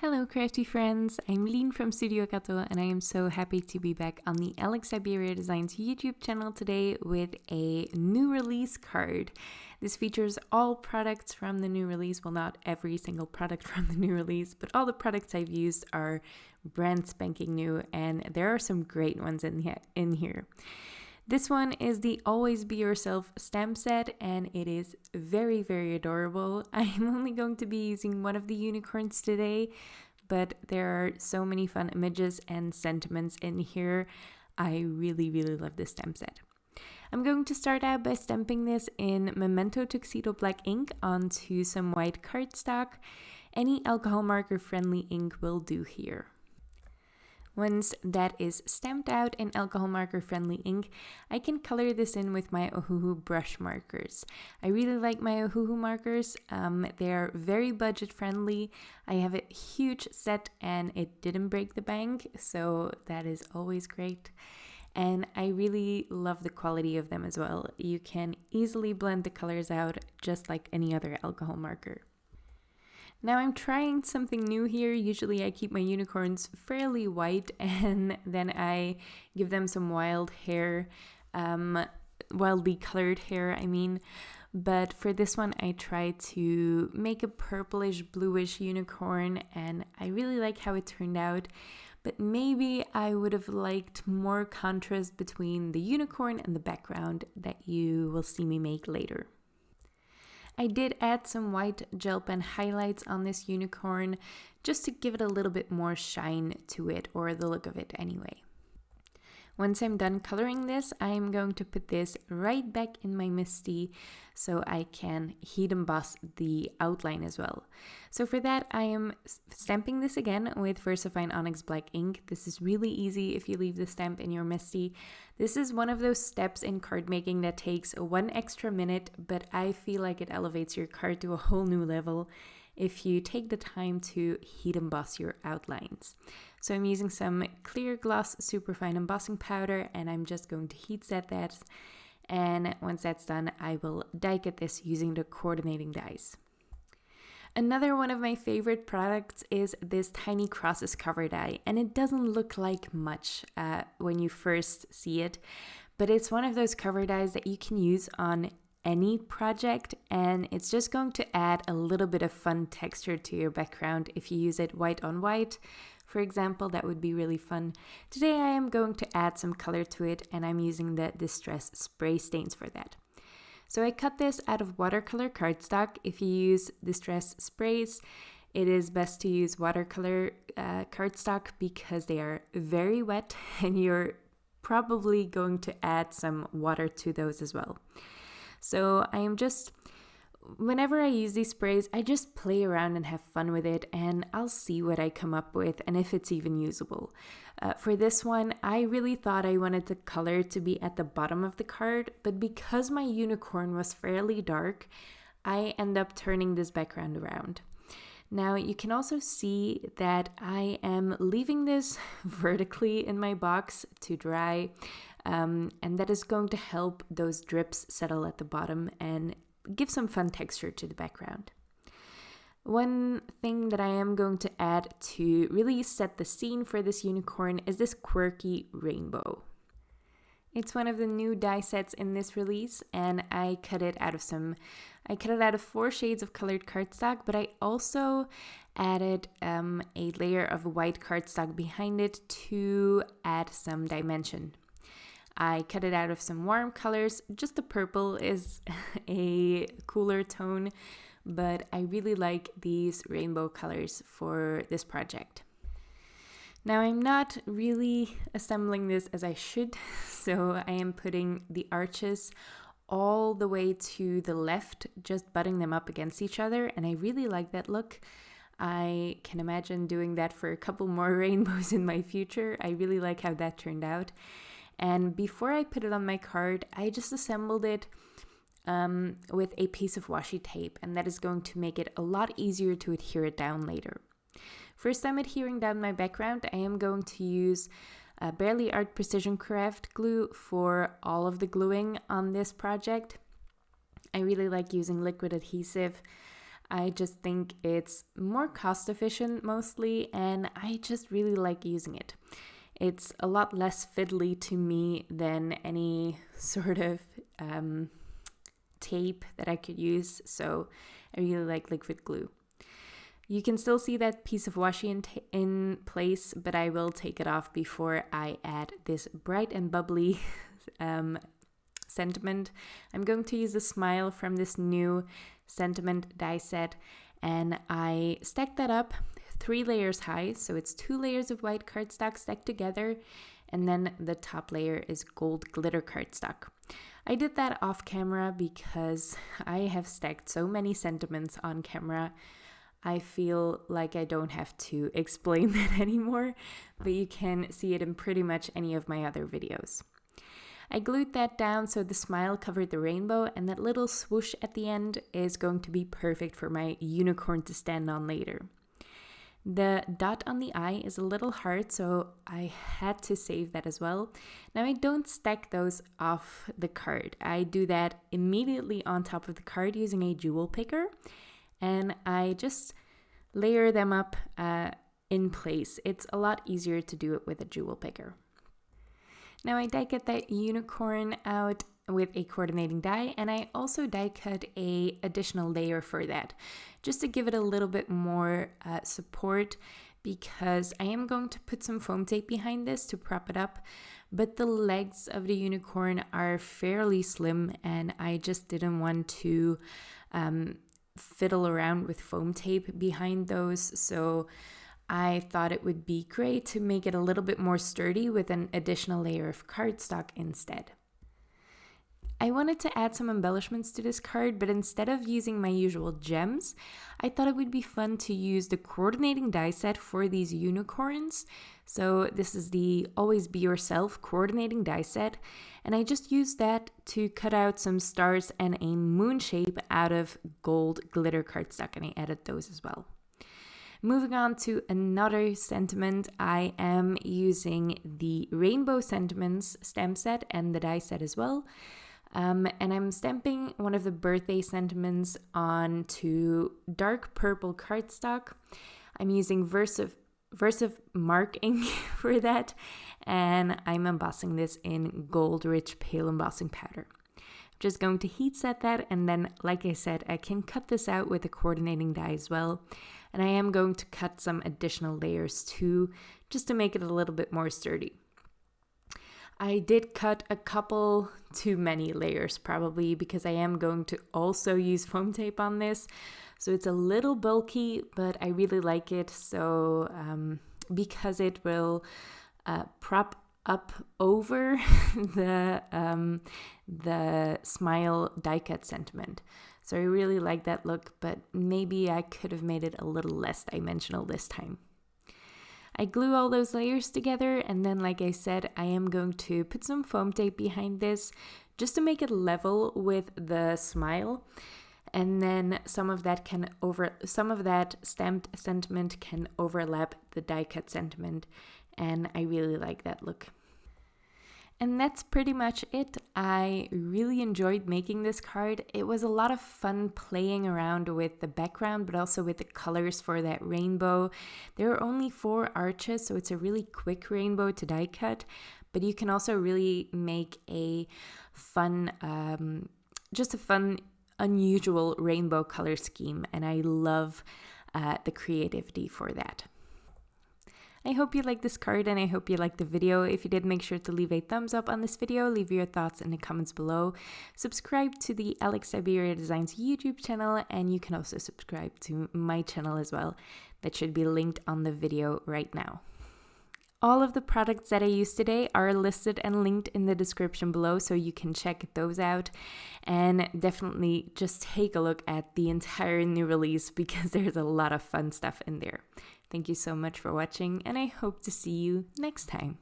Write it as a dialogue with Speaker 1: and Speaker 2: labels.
Speaker 1: Hello crafty friends, I'm Lien from Studio Kato and I am so happy to be back on the Syberia Designs YouTube channel today with a new release card. This features all products from the new release, well not every single product from the new release, but all the products I've used are brand spanking new and there are some great ones in here. This one is the Always Be Yourself stamp set and it is very, very adorable. I'm only going to be using one of the unicorns today, but there are so many fun images and sentiments in here. I really, really love this stamp set. I'm going to start out by stamping this in Memento Tuxedo black ink onto some white cardstock. Any alcohol marker friendly ink will do here. Once that is stamped out in alcohol marker friendly ink, I can color this in with my Ohuhu Brushmarkers. I really like my Ohuhu markers. They are very budget friendly. I have a huge set and it didn't break the bank, so that is always great. And I really love the quality of them as well. You can easily blend the colors out just like any other alcohol marker. Now I'm trying something new here. Usually I keep my unicorns fairly white and then I give them some wildly colored hair, I mean. But for this one I try to make a purplish bluish unicorn and I really like how it turned out. But maybe I would have liked more contrast between the unicorn and the background that you will see me make later. I did add some white gel pen highlights on this unicorn just to give it a little bit more shine to it, or the look of it anyway. Once I'm done coloring this, I am going to put this right back in my Misti so I can heat emboss the outline as well. So for that I am stamping this again with Versafine Onyx black ink. This is really easy if you leave the stamp in your Misti. This is one of those steps in card making that takes 1 extra minute, but I feel like it elevates your card to a whole new level if you take the time to heat emboss your outlines. So I'm using some clear gloss superfine embossing powder and I'm just going to heat set that, and once that's done I will die cut this using the coordinating dies. Another one of my favorite products is this tiny crosses cover die, and it doesn't look like much when you first see it, but it's one of those cover dies that you can use on any project and it's just going to add a little bit of fun texture to your background if you use it white on white. For example, that would be really fun. Today I am going to add some color to it and I'm using the Distress spray stains for that. So I cut this out of watercolor cardstock. If you use Distress sprays, it is best to use watercolor cardstock because they are very wet and you're probably going to add some water to those as well. So I am just, whenever I use these sprays, I just play around and have fun with it and I'll see what I come up with and if it's even usable. For this one, I really thought I wanted the color to be at the bottom of the card, but because my unicorn was fairly dark, I end up turning this background around. Now you can also see that I am leaving this vertically in my box to dry. And that is going to help those drips settle at the bottom and give some fun texture to the background. One thing that I am going to add to really set the scene for this unicorn is this Quirky rainbow. It's one of the new die sets in this release and I cut it out of 4 shades of colored cardstock, but I also added a layer of white cardstock behind it to add some dimension. I cut it out of some warm colors. Just the purple is a cooler tone, but I really like these rainbow colors for this project. Now I'm not really assembling this as I should, so I am putting the arches all the way to the left, just butting them up against each other, and I really like that look. I can imagine doing that for a couple more rainbows in my future. I really like how that turned out. And before I put it on my card, I just assembled it with a piece of washi tape, and that is going to make it a lot easier to adhere it down later. First I'm adhering down my background. I am going to use Barely Art Precision Craft glue for all of the gluing on this project. I really like using liquid adhesive. I just think it's more cost efficient mostly, and I just really like using it. It's a lot less fiddly to me than any sort of tape that I could use, so I really like liquid glue. You can still see that piece of washi in place, but I will take it off before I add this bright and bubbly sentiment. I'm going to use the smile from this new sentiment die set, and I stacked that up 3 layers high, so it's 2 layers of white cardstock stacked together, and then the top layer is gold glitter cardstock. I did that off camera because I have stacked so many sentiments on camera. I feel like I don't have to explain that anymore, but you can see it in pretty much any of my other videos. I glued that down so the smile covered the rainbow, and that little swoosh at the end is going to be perfect for my unicorn to stand on later. The dot on the eye is a little hard, so I had to save that as well. Now I don't stack those off the card. I do that immediately on top of the card using a jewel picker, and I just layer them up in place. It's a lot easier to do it with a jewel picker. Now I die cut that unicorn out with a coordinating die, and I also die cut a additional layer for that, just to give it a little bit more support, because I am going to put some foam tape behind this to prop it up, but the legs of the unicorn are fairly slim, and I just didn't want to fiddle around with foam tape behind those, so I thought it would be great to make it a little bit more sturdy with an additional layer of cardstock instead. I wanted to add some embellishments to this card, but instead of using my usual gems, I thought it would be fun to use the coordinating die set for these unicorns. So this is the Always Be Yourself coordinating die set, and I just used that to cut out some stars and a moon shape out of gold glitter cardstock, and I added those as well. Moving on to another sentiment, I am using the Rainbow Sentiments stamp set and the die set as well. And I'm stamping one of the birthday sentiments onto dark purple cardstock. I'm using Versafine ink for that, and I'm embossing this in gold rich pale embossing powder. I'm just going to heat set that, and then, like I said, I can cut this out with a coordinating die as well. And I am going to cut some additional layers too, just to make it a little bit more sturdy. I did cut a couple too many layers probably, because I am going to also use foam tape on this. So it's a little bulky, but I really like it. So because it will prop up over the smile die cut sentiment. So I really like that look, but maybe I could have made it a little less dimensional this time. I glue all those layers together, and then, like I said, I am going to put some foam tape behind this just to make it level with the smile. And then some of that stamped sentiment can overlap the die cut sentiment, and I really like that look. And that's pretty much it. I really enjoyed making this card. It was a lot of fun playing around with the background, but also with the colors for that rainbow. There are only 4 arches, so it's a really quick rainbow to die cut, but you can also really make a fun, unusual rainbow color scheme, and I love the creativity for that. I hope you liked this card, and I hope you liked the video. If you did, make sure to leave a thumbs up on this video, leave your thoughts in the comments below. Subscribe to the Syberia Designs YouTube channel, and you can also subscribe to my channel as well. That should be linked on the video right now. All of the products that I used today are listed and linked in the description below, so you can check those out. And definitely just take a look at the entire new release, because there's a lot of fun stuff in there. Thank you so much for watching, and I hope to see you next time.